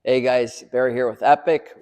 Hey guys, Barry here with Epic.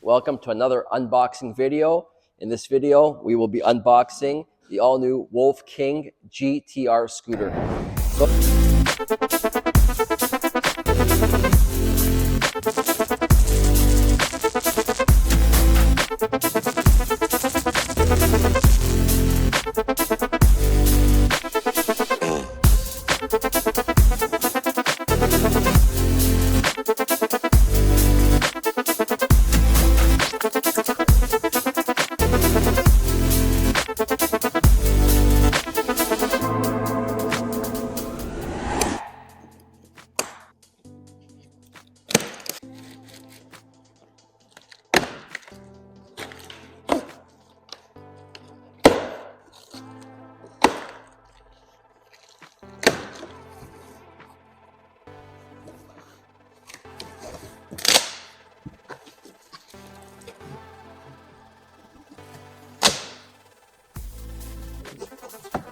Welcome to another unboxing video. In this video, we will be unboxing the all-new Wolf King GTR scooter.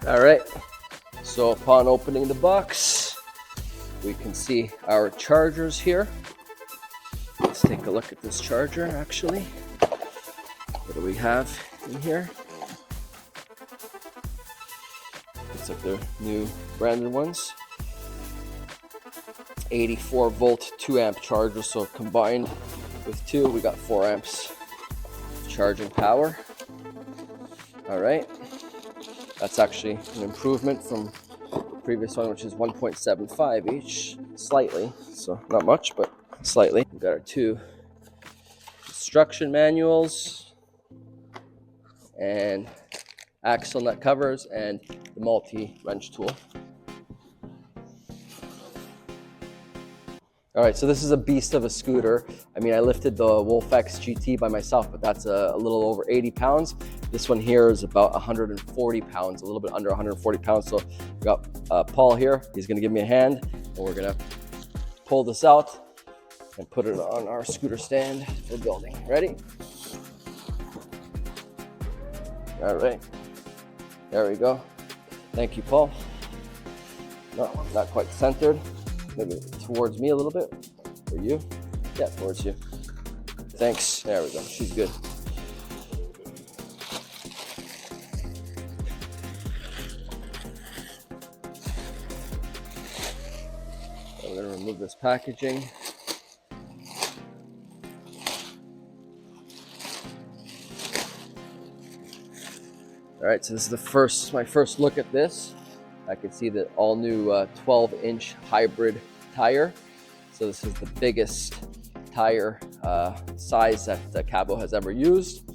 All right, so upon opening the box, we can see our chargers here. Let's take a look at this charger actually. What do we have in here? Looks like they're new branded ones. 84 volt 2 amp charger, so combined with two, we got 4 amps charging power. All right. That's actually an improvement from the previous one, which is 1.75 each, slightly, so not much, but slightly. We've got our two instruction manuals and axle nut covers and the multi-wrench tool. All right, so this is a beast of a scooter. I mean, I lifted the Wolf X GT by myself, but that's a little over 80 pounds. This one here is about 140 pounds, a little bit under 140 pounds. So we got Paul here. He's gonna give me a hand, and we're gonna pull this out and put it on our scooter stand for building. Ready? All right, there we go. Thank you, Paul. No, not quite centered. Maybe towards me a little bit, or you? Yeah, towards you. Thanks, there we go, she's good. I'm gonna remove this packaging. All right, so this is my first look at this. I can see the all new 12-inch hybrid tire. So this is the biggest tire size that Kaabo has ever used.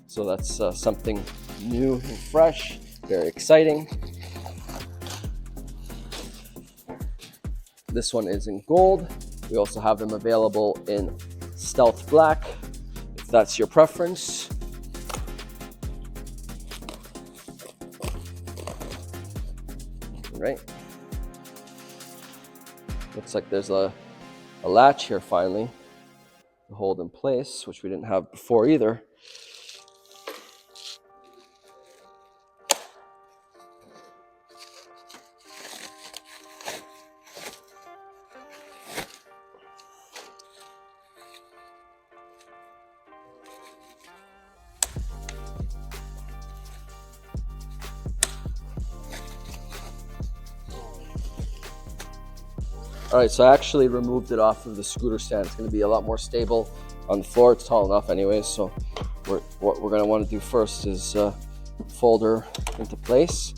So that's something new and fresh, very exciting. This one is in gold. We also have them available in stealth black, if that's your preference. Right. Looks like there's a latch here finally to hold in place, which we didn't have before either. All right, so I actually removed it off of the scooter stand. It's gonna be a lot more stable on the floor. It's tall enough anyways, so what we're gonna wanna do first is fold her into place.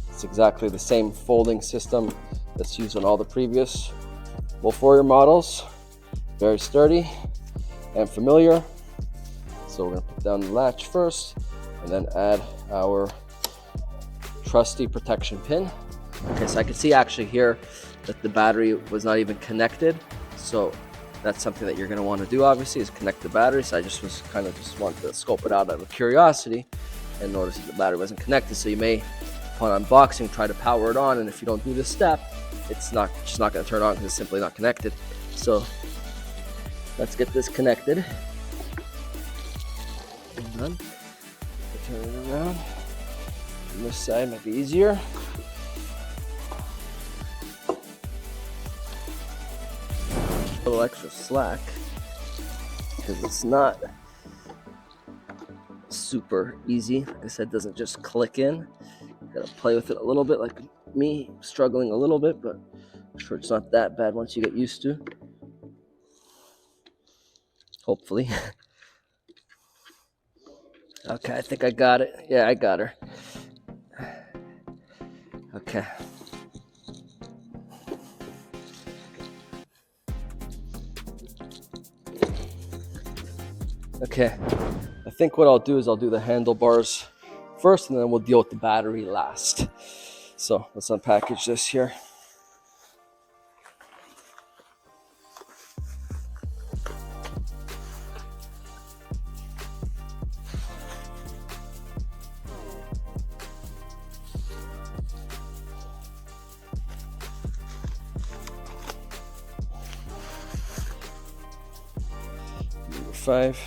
It's exactly the same folding system that's used on all the previous Wolf Warrior models. Very sturdy and familiar. So we're gonna put down the latch first and then add our trusty protection pin. Okay, so I can see actually here that the battery was not even connected. So that's something that you're gonna wanna do obviously, is connect the battery. So I just wanted to scope it out out of curiosity and notice that the battery wasn't connected. So you may, upon unboxing, try to power it on, and if you don't do this step, it's just not going to turn on because it's simply not connected. So let's get this connected. And then turn it around. On this side might be easier. A little extra slack because it's not super easy. Like I said, it doesn't just click in. You gotta play with it a little bit, like me, struggling a little bit, but I'm sure it's not that bad once you get used to. Hopefully. Okay, I think I got it. Yeah, I got her. Okay. Okay, I think what I'll do is I'll do the handlebars first and then we'll deal with the battery last. So let's unpackage this here. Number 5.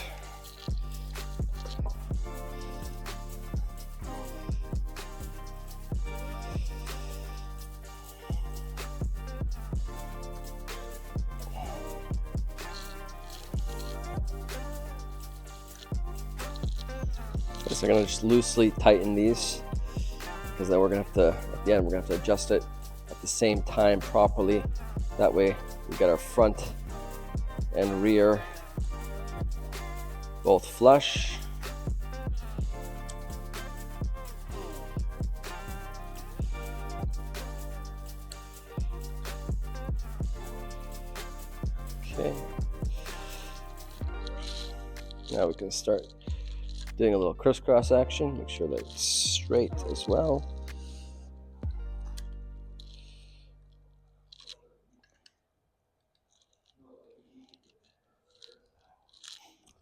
So I'm gonna just loosely tighten these because then we're gonna have to, at the end, we're gonna have to adjust it at the same time properly. That way we got our front and rear both flush. Okay. Now we can start doing a little crisscross action. Make sure that it's straight as well.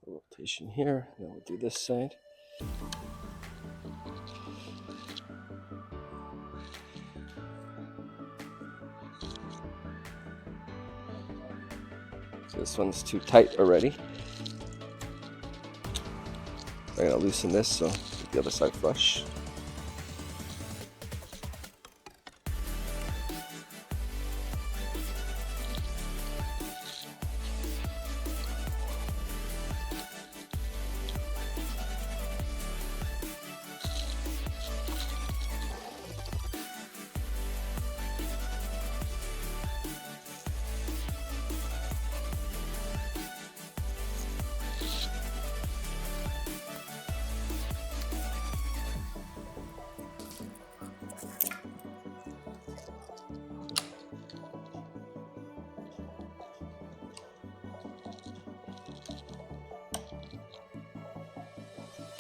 A rotation here. Then we'll do this side. So this one's too tight already. I'm gonna loosen this so get the other side flush.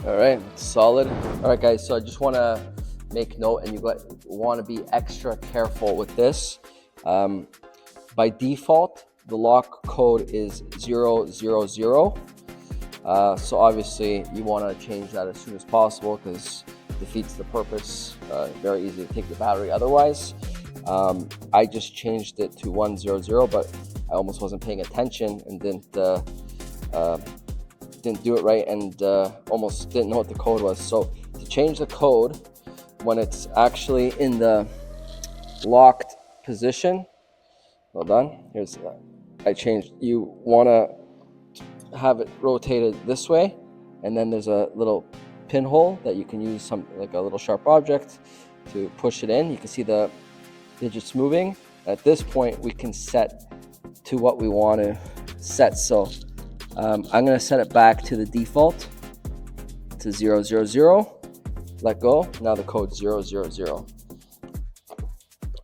All right, solid. All right, guys, so I just want to make note, and you want to be extra careful with this. By default, the lock code is 000. So obviously you want to change that as soon as possible because it defeats the purpose. Very easy to take the battery otherwise. I just changed it to 100, but I almost wasn't paying attention and didn't do it right, and almost didn't know what the code was. So to change the code when it's actually in the locked position, hold on, here's I changed. You want to have it rotated this way, and then there's a little pinhole that you can use, some like a little sharp object to push it in. You can see the digits moving. At this point we can set to what we want to set. So I'm going to set it back to the default to 000. Let go. Now the code's 000.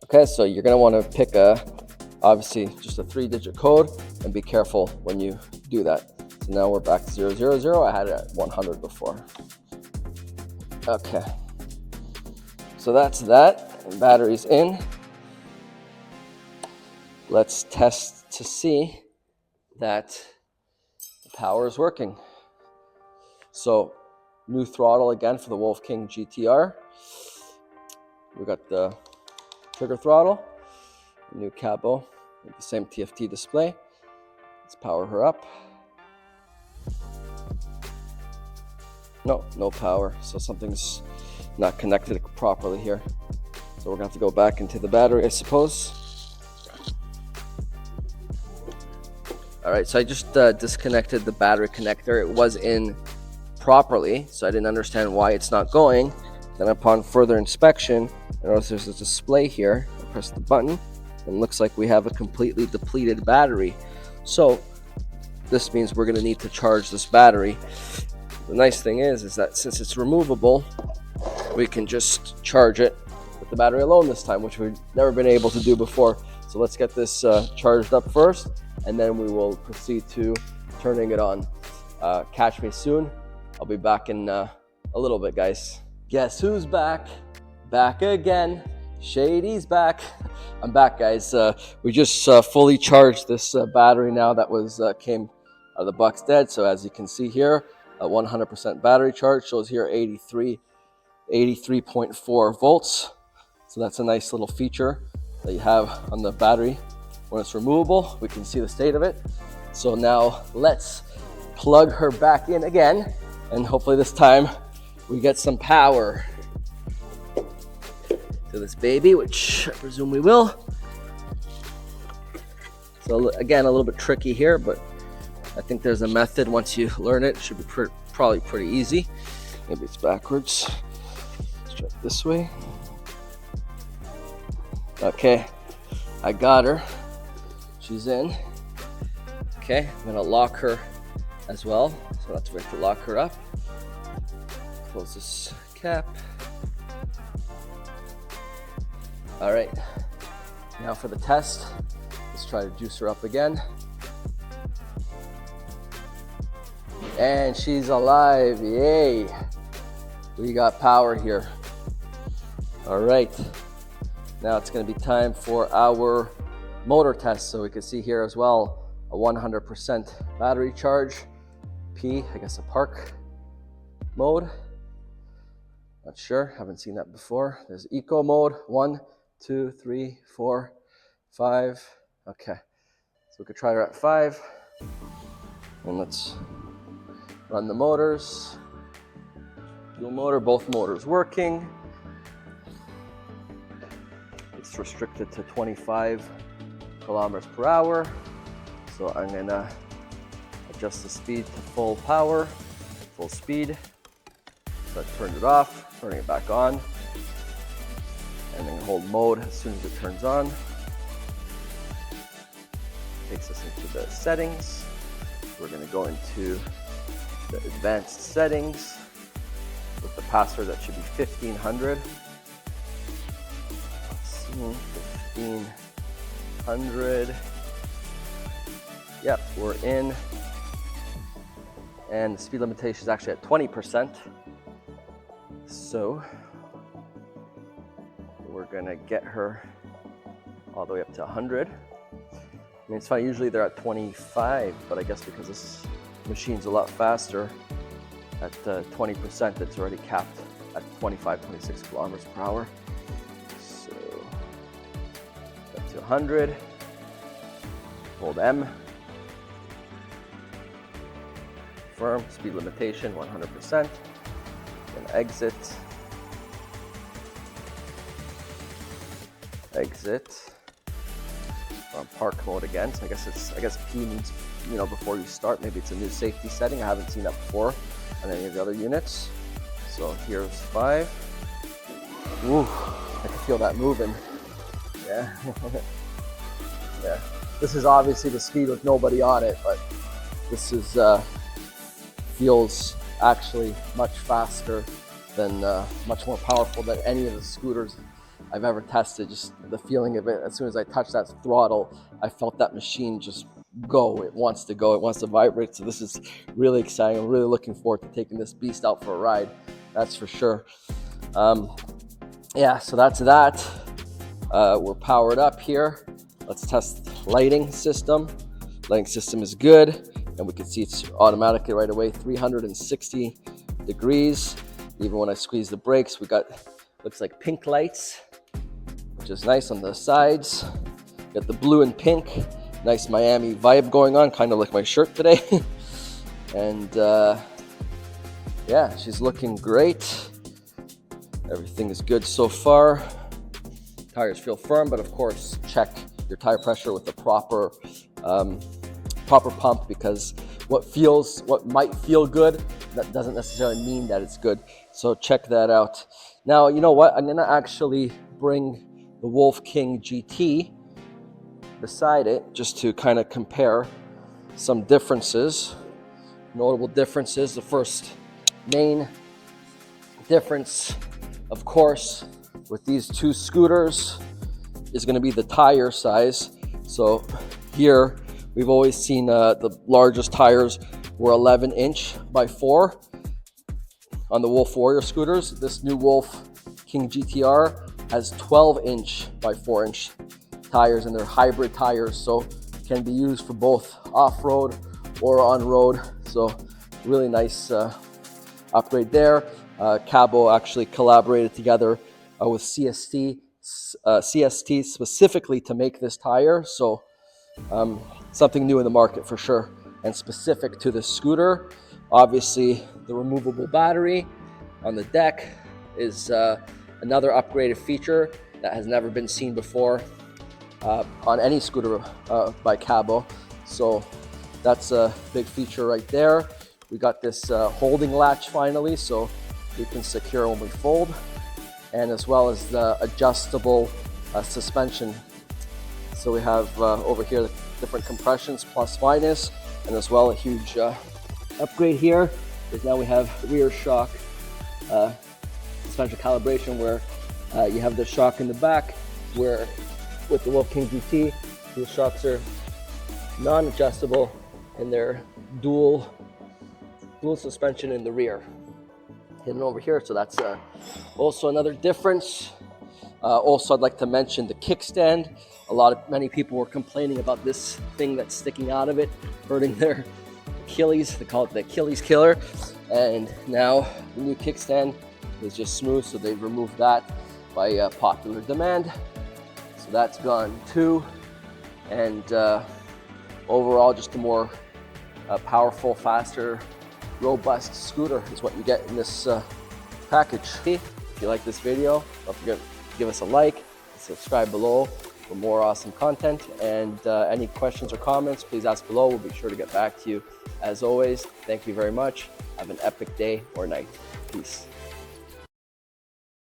Okay, so you're going to want to pick obviously just a 3-digit code, and be careful when you do that. So now we're back to 000. I had it at 100 before. Okay, so that's that. And battery's in. Let's test to see that power is working. So new throttle again for the Wolf King GTR. We got the trigger throttle. New Kaabo with the same TFT display. Let's power her up. No power, so something's not connected properly here. So we're gonna have to go back into the battery, I suppose. All right, so I just disconnected the battery connector. It was in properly, so I didn't understand why it's not going. Then upon further inspection, I noticed there's a display here. I press the button, and it looks like we have a completely depleted battery. So this means we're gonna need to charge this battery. The nice thing is that since it's removable, we can just charge it with the battery alone this time, which we've never been able to do before. So let's get this charged up first, and then we will proceed to turning it on. Catch me soon. I'll be back in a little bit, guys. Guess who's back? Back again. Shady's back. I'm back, guys. We just fully charged this battery now that was came out of the box dead. So as you can see here, a 100% battery charge shows here 83.4 volts. So that's a nice little feature that you have on the battery. When it's removable, we can see the state of it. So now let's plug her back in again, and hopefully this time we get some power to this baby, which I presume we will. So again, a little bit tricky here, but I think there's a method. Once you learn it, it should be probably pretty easy. Maybe it's backwards. Let's try it this way. Okay, I got her. She's in. Okay, I'm gonna lock her as well. So that's where to lock her up. Close this cap. All right, now for the test. Let's try to juice her up again. And she's alive, yay. We got power here. All right, now it's gonna be time for our motor test. So we can see here as well, a 100% battery charge. P, I guess a park mode. Not sure, haven't seen that before. There's eco mode, 1, 2, 3, 4, 5. Okay, so we could try her at 5. And let's run the motors. Dual motor, both motors working. It's restricted to 25 kilometers per hour. So I'm gonna adjust the speed to full power, full speed. So I turned it off, turning it back on. And then hold mode as soon as it turns on. Takes us into the settings. We're gonna go into the advanced settings with the password that should be 1500. Let's see, 1500. Yep, we're in. And the speed limitation is actually at 20%. So we're gonna get her all the way up to 100. I mean, it's fine, usually they're at 25, but I guess because this machine's a lot faster, at 20%, it's already capped at 25, 26 kilometers per hour. So up to 100, hold M, confirm, speed limitation 100%, then exit, we're on park mode again. So I guess P means, you know, before you start. Maybe it's a new safety setting. I haven't seen that before on any of the other units. So here's 5. Ooh, I can feel that moving. Yeah. Yeah. This is obviously the speed with nobody on it, but this is feels actually much faster than, much more powerful than any of the scooters I've ever tested. Just the feeling of it, as soon as I touched that throttle, I felt that machine just go. It wants to go, it wants to vibrate. So this is really exciting. I'm really looking forward to taking this beast out for a ride, that's for sure. Yeah, so that's that. We're powered up here. Let's test lighting system. Lighting system is good, and we can see it's automatically right away 360 degrees. Even when I squeeze the brakes, we got, looks like pink lights, which is nice on the sides. Got the blue and pink, nice Miami vibe going on, kind of like my shirt today. And yeah, she's looking great. Everything is good so far. Tires feel firm, but of course, check your tire pressure with the proper pump, because what might feel good, that doesn't necessarily mean that it's good. So check that out. Now, you know what? I'm gonna actually bring the Wolf King GT beside it just to kind of compare some differences, notable differences. The first main difference, of course, with these two scooters is going to be the tire size. So here we've always seen the largest tires were 11-inch by 4 on the Wolf Warrior scooters. This new Wolf King GTR has 12-inch by 4-inch tires, and they're hybrid tires, so can be used for both off-road or on-road. So really nice upgrade there. Kaabo actually collaborated together with CST specifically to make this tire. So something new in the market for sure, and specific to this scooter. Obviously, the removable battery on the deck is another upgraded feature that has never been seen before on any scooter by Kaabo. So that's a big feature right there. We got this holding latch finally, so we can secure when we fold, and as well as the adjustable suspension. So we have over here the different compressions, plus minus, and as well a huge upgrade here is now we have rear shock suspension calibration, where you have the shock in the back, where with the Wolf King GT, the shocks are non-adjustable and they're dual suspension in the rear. Hidden over here, so that's also another difference. Also, I'd like to mention the kickstand. Many people were complaining about this thing that's sticking out of it, hurting their Achilles. They call it the Achilles killer. And now the new kickstand is just smooth, so they've removed that by popular demand. So that's gone too. And overall, just a more powerful, faster, robust scooter is what you get in this package. If you like this video, don't forget to give us a like, subscribe below for more awesome content, and any questions or comments, please ask below. We'll be sure to get back to you. As always, thank you very much. Have an epic day or night. Peace.